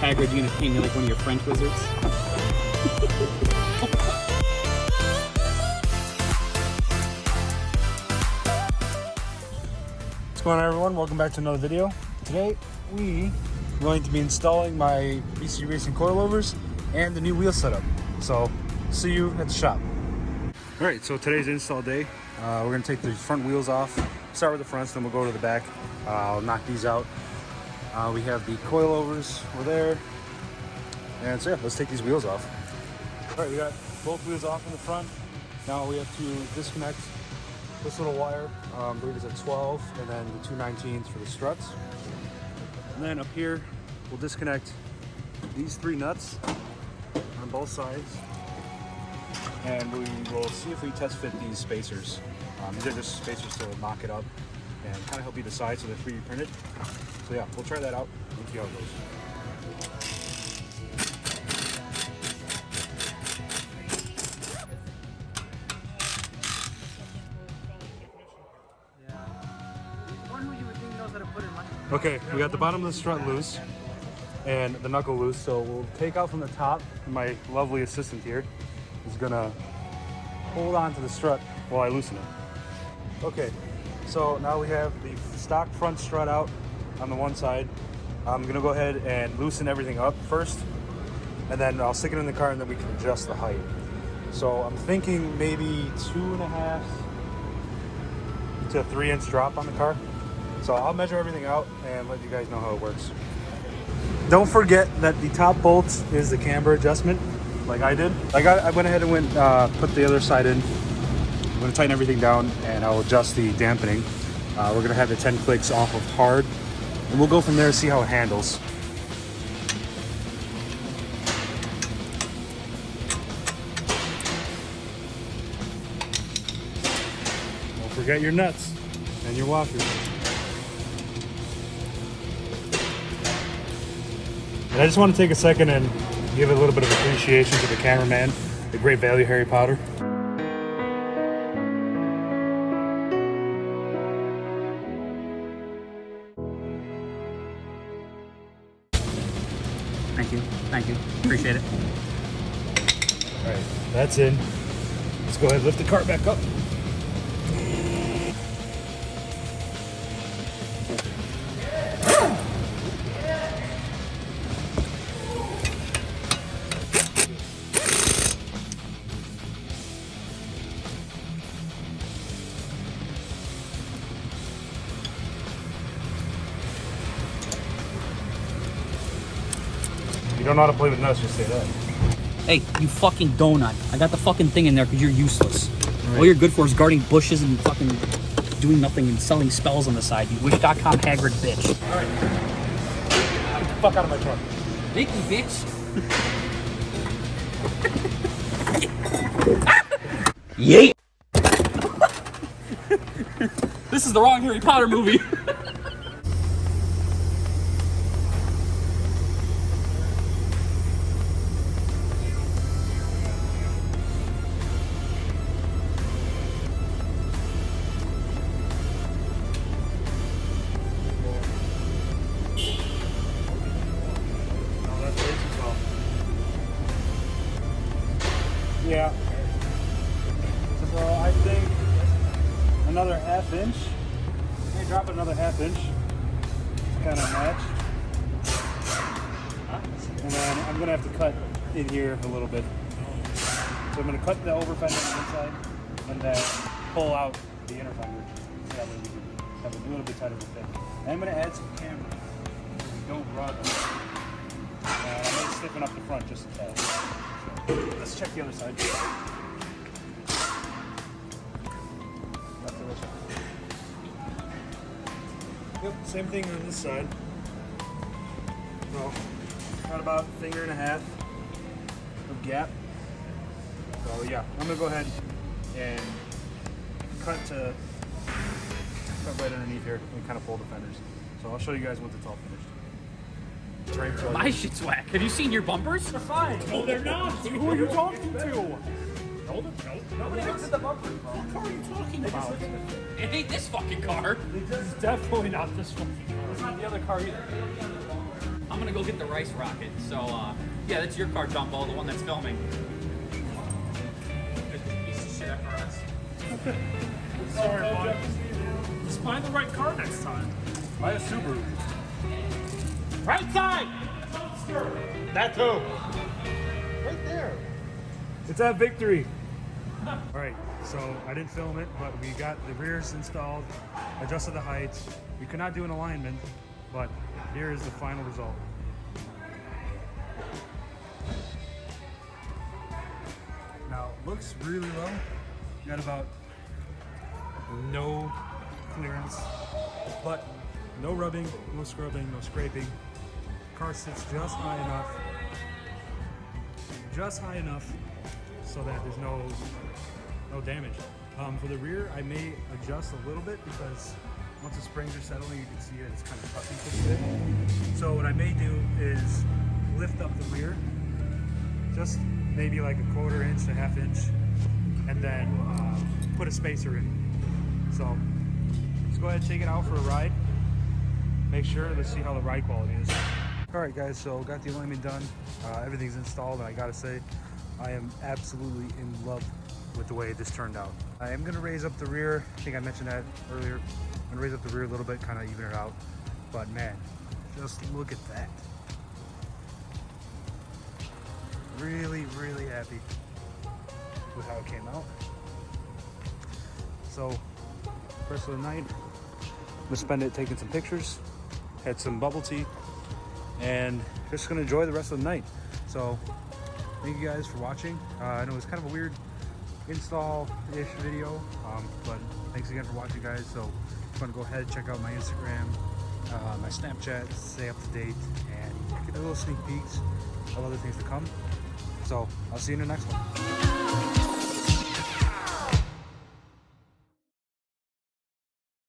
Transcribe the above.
Hagrid, you gonna paint me like one of your French wizards? What's going on, everyone? Welcome back to another video. Today we are going to be installing my BC Racing coilovers and the new wheel setup. So see you at the shop. All right, so today's install day. We're going to take the front wheels off. Start with the fronts, then we'll go to the back. I'll knock these out. We have the coilovers over there. And so yeah, let's take these wheels off. All right, we got both wheels off in the front. Now we have to disconnect this little wire. I believe it's a 12, and then the 219s for the struts. And then up here, we'll disconnect these 3 nuts on both sides. And we will see if we test fit these spacers. These are just spacers to mock it up and kind of help you decide, so they're 3D printed. So yeah, we'll try that out and see how it goes. Okay, we got the bottom of the strut loose and the knuckle loose, so we'll take out from the top. My lovely assistant here is gonna hold on to the strut while I loosen it. Okay, so now we have the stock front strut out on the one side. I'm gonna go ahead and loosen everything up first, and then I'll stick it in the car and then we can adjust the height. So I'm thinking maybe 2.5 to 3 inch drop on the car. So I'll measure everything out and let you guys know how it works. Don't forget that the top bolt is the camber adjustment, like I did. I went ahead and put the other side in. I'm gonna tighten everything down and I'll adjust the dampening. We're gonna have the 10 clicks off of hard, and we'll go from there and see how it handles. Don't forget your nuts and your washers. And I just want to take a second and give a little bit of appreciation to the cameraman, the Great Value Harry Potter. Thank you, appreciate it. All right, that's in. Let's go ahead and lift the cart back up. You don't know how to play with nuts, just say that. Hey, you fucking donut. I got the fucking thing in there because you're useless. All you're good for is guarding bushes and fucking doing nothing and selling spells on the side. You wish.com Hagrid bitch. Alright. Get the fuck out of my truck. Vicky bitch. Yeet. This is the wrong Harry Potter movie. Yeah. So I think another 1/2 inch. Maybe drop it another 1/2 inch. Kind of match. And then I'm gonna have to cut in here a little bit. So I'm gonna cut the over fender on the inside and then pull out the inner fender. See how we can have a little bit tighter of a fit. And I'm gonna add some camber. Don't rub it. And I'm gonna stiffen up the front just a tad. Let's check the other side. Yep, same thing on this side. So, got about 1.5 fingers of gap. So yeah, I'm gonna go ahead and cut right underneath here and kind of fold the fenders. So I'll show you guys once it's all finished. My shit's whack. Have you seen your bumpers? They're fine. No, they're not. Who are you talking to? No, nobody looks at the bumpers, bro. What car are you talking about? It ain't this fucking car. It's definitely not this fucking car. It's not the other car either. I'm gonna go get the rice rocket. So yeah, that's your car, Dumbo, the one that's filming. Piece of shit FRS. Sorry, bud. Just find the right car next time. Buy a Subaru. Right side! That too. Right there. It's at Victory. All right, so I didn't film it, but we got the rears installed, adjusted the heights. We could not do an alignment, but here is the final result. Now, looks really low. You got about no clearance, but no rubbing, no scrubbing, no scraping. Car sits just high enough so that there's no damage. For the rear, I may adjust a little bit because once the springs are settling, you can see that it's kind of tucking just a bit. So what I may do is lift up the rear, just maybe like a 1/4 inch to 1/2 inch, and then put a spacer in. So let's go ahead and take it out for a ride. Make sure, let's see how the ride quality is. All right, guys, so got the alignment done. Everything's installed, and I gotta say, I am absolutely in love with the way this turned out. I am gonna raise up the rear. I think I mentioned that earlier. I'm gonna raise up the rear a little bit, kind of even it out. But man, just look at that. Really, really happy with how it came out. So, rest of the night, I'm gonna spend it taking some pictures, had some bubble tea, and just gonna enjoy the rest of the night. So, thank you guys for watching. I know it was kind of a weird install-ish video, but thanks again for watching, guys. So, if you want to go ahead, check out my Instagram, my Snapchat, stay up to date, and get a little sneak peeks of other things to come. So, I'll see you in the next one.